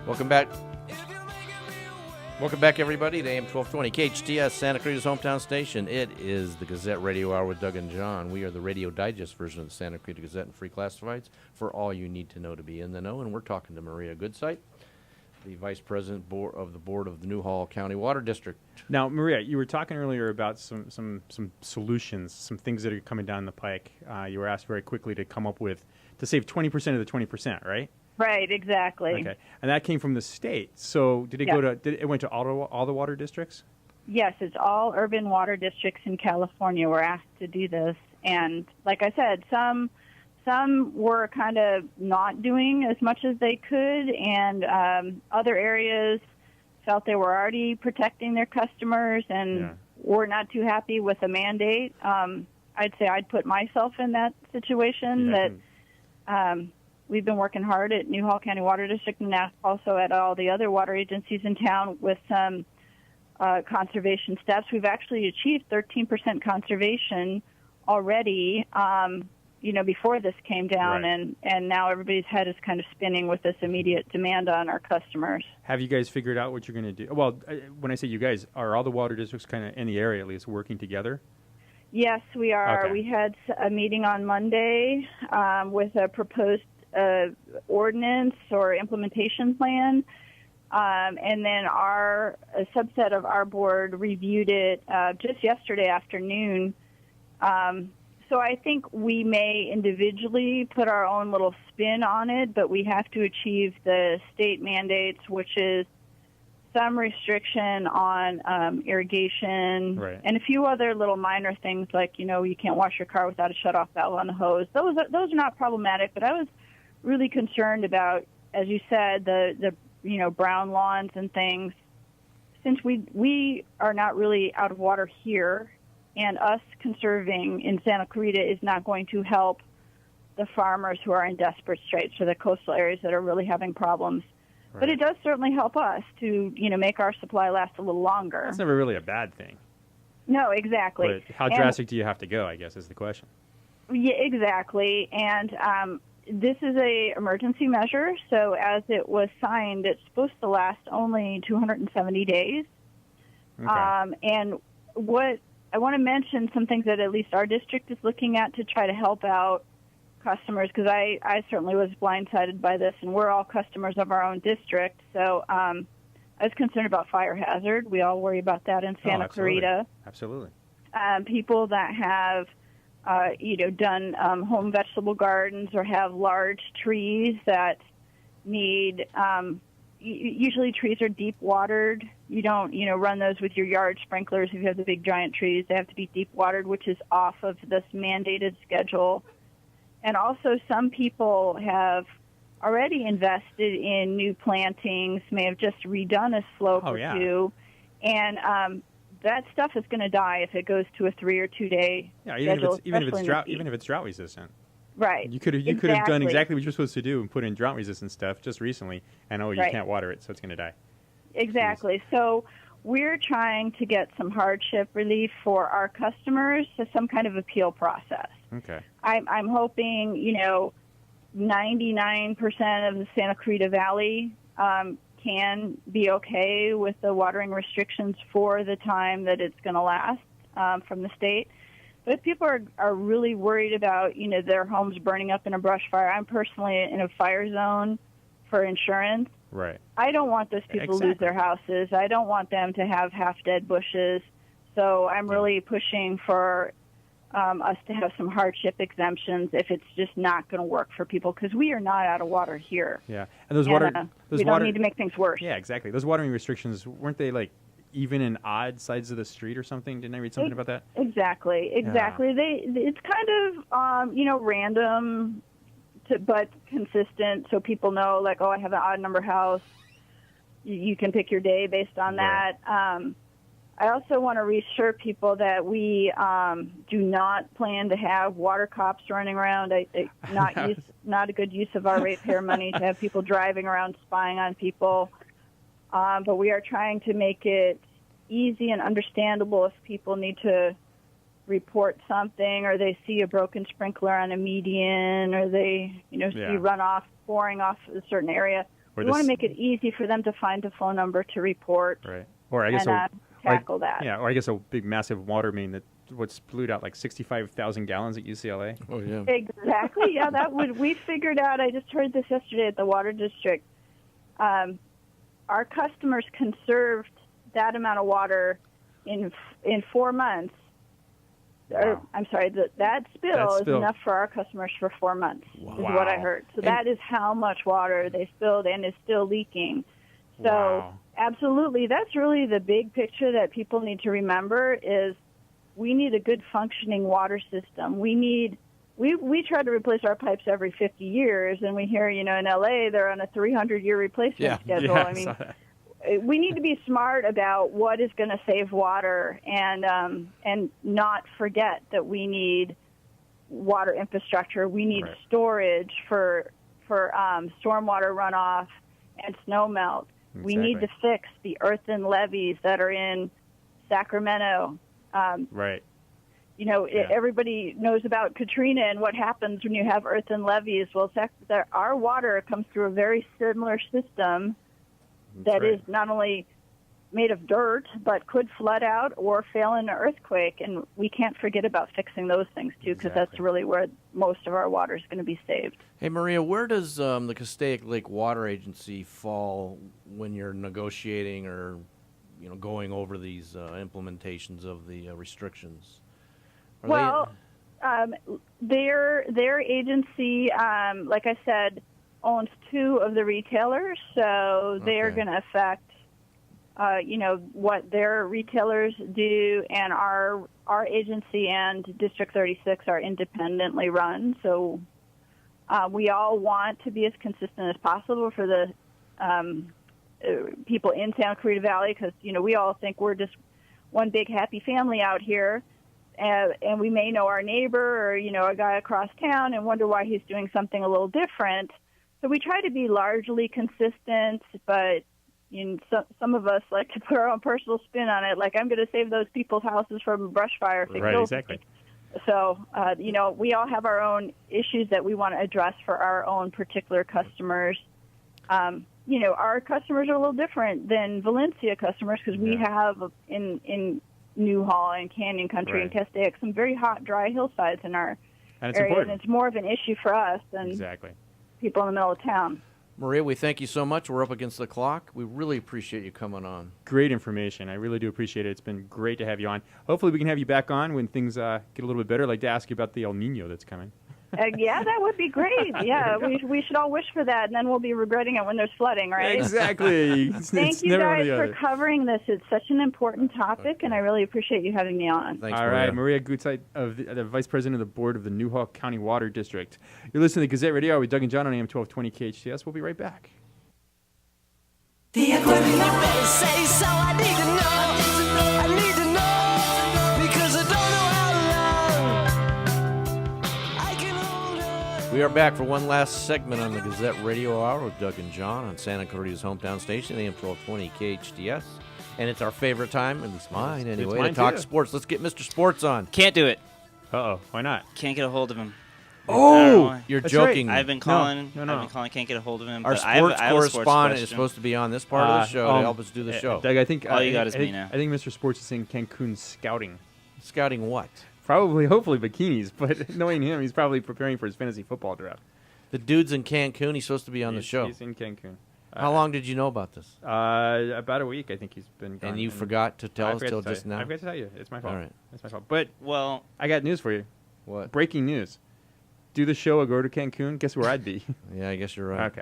Welcome back. Welcome back, everybody, to AM-1220 KHTS, Santa Clarita's hometown station. It is the Gazette Radio Hour with Doug and John. We are the Radio Digest version of the Santa Clarita Gazette and Free Classifieds for all you need to know to be in the know. And we're talking to Maria Gutziet, the Vice President of the Board of the Newhall County Water District. Now, Maria, you were talking earlier about some solutions, some things that are coming down the pike. You were asked very quickly to come up with, to save 20% of the 20%, right? Right, exactly. Okay, and that came from the state. So did it go to? Did it went to all the water districts? Yes, it's all urban water districts in California were asked to do this, and like I said, some were kind of not doing as much as they could, and other areas felt they were already protecting their customers and were not too happy with the mandate. I'd say I'd put myself in that situation. We've been working hard at Newhall County Water District and also at all the other water agencies in town with some conservation steps. We've actually achieved 13% conservation already, before this came down, right. and now everybody's head is kind of spinning with this immediate demand on our customers. Have you guys figured out what you're going to do? Well, when I say you guys, are all the water districts kind of in the area at least working together? Yes, we are. Okay. We had a meeting on Monday with a proposed ordinance or implementation plan, and then a subset of our board reviewed it just yesterday afternoon. So I think we may individually put our own little spin on it, but we have to achieve the state mandates, which is some restriction on irrigation, right. and a few other little minor things like, you can't wash your car without a shutoff valve on the hose. Those are not problematic, but I was really concerned about, as you said, the brown lawns and things. Since we are not really out of water here, and us conserving in Santa Clarita is not going to help the farmers who are in desperate straits or the coastal areas that are really having problems. Right. But it does certainly help us to, make our supply last a little longer. It's never really a bad thing. No, exactly. But how drastic do you have to go, I guess, is the question. Yeah, exactly. And this is a emergency measure, so as it was signed, it's supposed to last only 270 days. Okay. And what I want to mention some things that at least our district is looking at to try to help out customers, because I certainly was blindsided by this, and we're all customers of our own district. So I was concerned about fire hazard. We all worry about that in Santa Clarita. Absolutely. People that have done home vegetable gardens or have large trees that need, usually trees are deep watered. You don't, run those with your yard sprinklers. If you have the big giant trees, they have to be deep watered, which is off of this mandated schedule. And also some people have already invested in new plantings, may have just redone a slope or two. And that stuff is going to die if it goes to a 3 or 2 day schedule. Even if it's drought resistant. Right. You could have done exactly what you're supposed to do and put in drought resistant stuff just recently, and you can't water it, so it's going to die. Exactly. Jeez. So we're trying to get some hardship relief for our customers to some kind of appeal process. Okay. I'm hoping 99% of the Santa Clarita Valley can be okay with the watering restrictions for the time that it's going to last from the state. But if people are really worried about, their homes burning up in a brush fire, I'm personally in a fire zone for insurance. Right. I don't want those people to lose their houses. I don't want them to have half-dead bushes. So I'm really pushing for us to have some hardship exemptions if it's just not going to work for people, because we are not out of water here. Yeah, and we don't need to make things worse. Yeah, exactly. Those watering restrictions, weren't they like even in odd sides of the street or something? Didn't I read something about that? Exactly. Yeah. It's kind of random, but consistent, so people know, like, I have an odd number house. You can pick your day based on that. I also want to reassure people that we do not plan to have water cops running around. Not a good use of our ratepayer money to have people driving around spying on people. But we are trying to make it easy and understandable if people need to report something, or they see a broken sprinkler on a median, or they see runoff pouring off a certain area. Or we want to make it easy for them to find a phone number to report. Right. Or I guess and tackle that. Yeah, or I guess a big, massive water main that would spewed out like 65,000 gallons at UCLA. Oh, yeah. Exactly. Yeah, we figured out, I just heard this yesterday at the Water District. Our customers conserved that amount of water in 4 months. Wow. I'm sorry, that spill is enough for our customers for 4 months, is what I heard. So that is how much water they spilled and is still leaking. So absolutely, that's really the big picture that people need to remember is we need a good functioning water system. We try to replace our pipes every 50 years, and we hear, in LA, they're on a 300-year replacement schedule. Yeah, I mean, we need to be smart about what is going to save water and not forget that we need water infrastructure. We need storage for stormwater runoff and snow melt. Exactly. We need to fix the earthen levees that are in Sacramento. Everybody knows about Katrina and what happens when you have earthen levees. Well, our water comes through a very similar system that is not only made of dirt, but could flood out or fail in an earthquake. And we can't forget about fixing those things, too, because that's really where most of our water is going to be saved. Hey, Maria, where does the Castaic Lake Water Agency fall when you're negotiating or, going over these implementations of the restrictions? Their agency, like I said, owns 2 of the retailers, so they are going to affect, what their retailers do, and our agency and District 36 are independently run. So we all want to be as consistent as possible for the people in Santa Clarita Valley, because we all think we're just one big happy family out here. And we may know our neighbor or, a guy across town and wonder why he's doing something a little different. So we try to be largely consistent, but some of us like to put our own personal spin on it. Like, I'm going to save those people's houses from a brush fire. Exactly. So, we all have our own issues that we want to address for our own particular customers. Our customers are a little different than Valencia customers because we have in Newhall and Canyon Country and Castaic some very hot, dry hillsides in our area, and it's more of an issue for us than people in the middle of town. Maria, we thank you so much. We're up against the clock. We really appreciate you coming on. Great information. I really do appreciate it. It's been great to have you on. Hopefully we can have you back on when things get a little bit better. I'd like to ask you about the El Nino that's coming. Yeah, that would be great. Yeah, we should all wish for that, and then we'll be regretting it when there's flooding, right? Exactly. Thank you guys for covering this. It's such an important topic, and I really appreciate you having me on. Thanks, all right, Maria Gutziet, the Vice President of the Board of the Newhall County Water District. You're listening to Gazette Radio Hour with Doug and John on AM-1220 KHTS. We'll be right back. The equipment you may say so. I need to know because I don't know how long I can hold on. We are back for one last segment on the Gazette Radio Hour with Doug and John on Santa Clarita's hometown station, AM-1220 KHTS. And it's our favorite time, at least mine anyway, to talk sports. Let's get Mr. Sports on. Can't do it. Uh-oh. Why not? Can't get a hold of him. Oh, you're joking. I've been calling. No. I've been calling. Can't get a hold of him. Our but sports I have a correspondent is supposed to be on this part of the show to help us do the show. Doug, I think all you got is me now. I think Mr. Sports is saying Cancun scouting. Scouting what? Hopefully bikinis, but knowing him, he's probably preparing for his fantasy football draft. The dude's in Cancun. He's supposed to be on the show. He's in Cancun. How long did you know about this? About a week, I think he's been gone. And you forgot to tell us till just now? I forgot to tell you. It's my fault. All right. It's my fault. But, well, I got news for you. What? Breaking news. Do the show or go to Cancun? Guess where I'd be? Yeah, I guess you're right. Okay.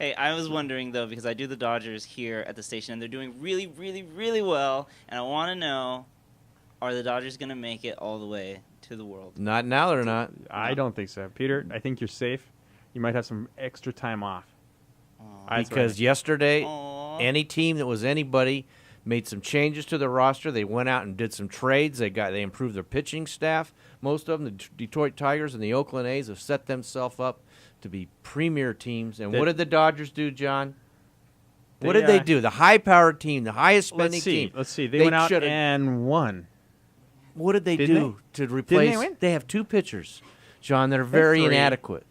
Hey, I was wondering, though, because I do the Dodgers here at the station, and they're doing really, really, really well, and I want to know, are the Dodgers going to make it all the way to the World? Not now, they're not. I don't think so. Peter, I think you're safe. You might have some extra time off. Because yesterday, any team that was anybody made some changes to their roster. They went out and did some trades. They improved their pitching staff. Most of them, the Detroit Tigers and the Oakland A's, have set themselves up to be premier teams. And what did the Dodgers do, John? What did they do? The high-powered team, the highest-spending team. Let's see. They went out and won. What did they do to replace? Didn't they win? They have 2 pitchers, John, that are very inadequate.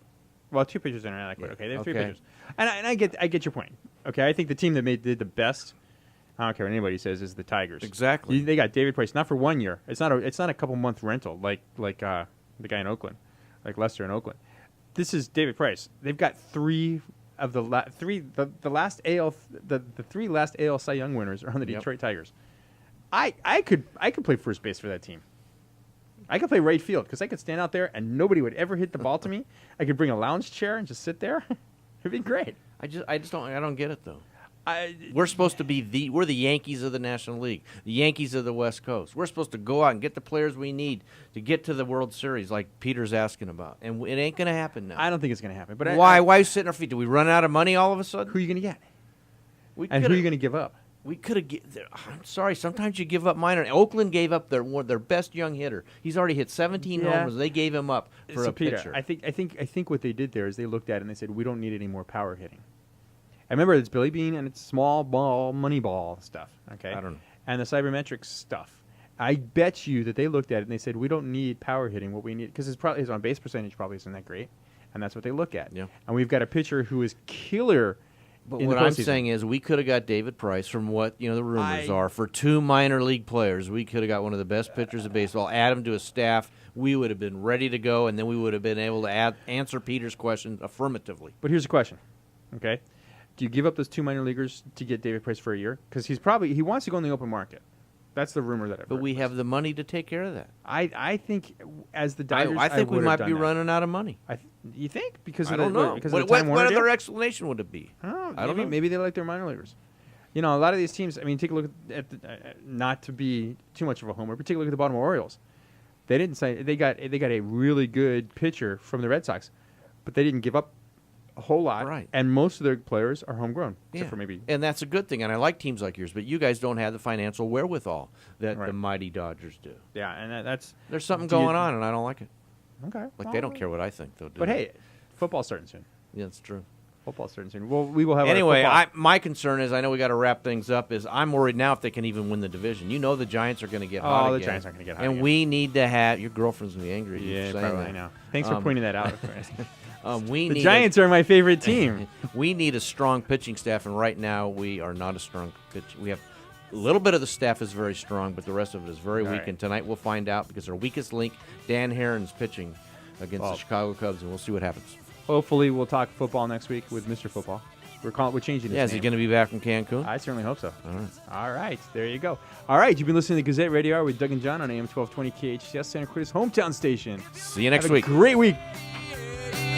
Well, 2 pitchers are inadequate. Okay, they have 3 pitchers. And I get your point. Okay, I think the team that did the best. I don't care what anybody says is the Tigers. Exactly. They got David Price not for 1 year. It's not a couple month rental like the guy in Oakland, like Lester in Oakland. This is David Price. They've got three of the last AL the three last AL Cy Young winners are on the Detroit Tigers. I could play first base for that team. I could play right field because I could stand out there and nobody would ever hit the ball to me. I could bring a lounge chair and just sit there. It'd be great. I don't get it though. We're supposed to be we're the Yankees of the National League, the Yankees of the West Coast. We're supposed to go out and get the players we need to get to the World Series, like Peter's asking about, and it ain't going to happen now. I don't think it's going to happen. But why sit on our feet? Do we run out of money all of a sudden? Who are you going to get? Who are you going to give up? We could have. I'm sorry. Sometimes you give up minor. Oakland gave up their best young hitter. He's already hit 17 homers. They gave him up for a pitcher. I think what they did there is they looked at it and they said, we don't need any more power hitting. I remember it's Billy Bean and it's small ball, money ball stuff. Okay, I don't know. And the cybermetrics stuff. I bet you that they looked at it and they said, we don't need power hitting. What we need, because his on base percentage probably isn't that great, and that's what they look at. Yeah. And we've got a pitcher who is killer. But what I'm saying is, we could have got David Price from what the rumors are for 2 minor league players. We could have got one of the best pitchers of baseball. Add him to a staff. We would have been ready to go, and then we would have been able to answer Peter's question affirmatively. But here's the question, okay? Do you give up those 2 minor leaguers to get David Price for a year? Because he wants to go in the open market. That's the rumor that I've heard. But we have the money to take care of that. I think as the Dodgers, I think we might be that. running out of money. You think? Because I of don't know. Because what of the Time Warner other deal? explanation would it be? I don't know. Maybe they like their minor leaguers. A lot of these teams. I mean, take a look at not to be too much of a homer, but take a look at the Baltimore Orioles. They didn't say they got a really good pitcher from the Red Sox, but they didn't give up a whole lot. Right. And most of their players are homegrown, except for maybe. And that's a good thing. And I like teams like yours, but you guys don't have the financial wherewithal that the mighty Dodgers do. Yeah, and that's there's something going on, and I don't like it. Okay. Like they don't care what I think, though. But hey, football's starting soon. Yeah, that's true. Football's starting soon. Well, we will have. Anyway, my concern is I know we got to wrap things up. Is I'm worried now if they can even win the division. The Giants are going to get hot again. The Giants aren't going to get hot. And again. We need to have your girlfriend's going to be angry at you for saying probably. that. I know. Thanks for pointing that out. The Giants are my favorite team. We need a strong pitching staff, and right now we are not a strong pitch. We have a little bit of the staff is very strong, but the rest of it is very weak. Right. And tonight we'll find out because our weakest link, Dan Herron's pitching against the Chicago Cubs, and we'll see what happens. Hopefully, we'll talk football next week with Mr. Football. We're changing his name. Is he going to be back from Cancun? I certainly hope so. All right. All right. There you go. All right. You've been listening to Gazette Radio Hour with Doug and John on AM-1220 KHTS, Santa Clarita's hometown station. See you next Have week. A great week.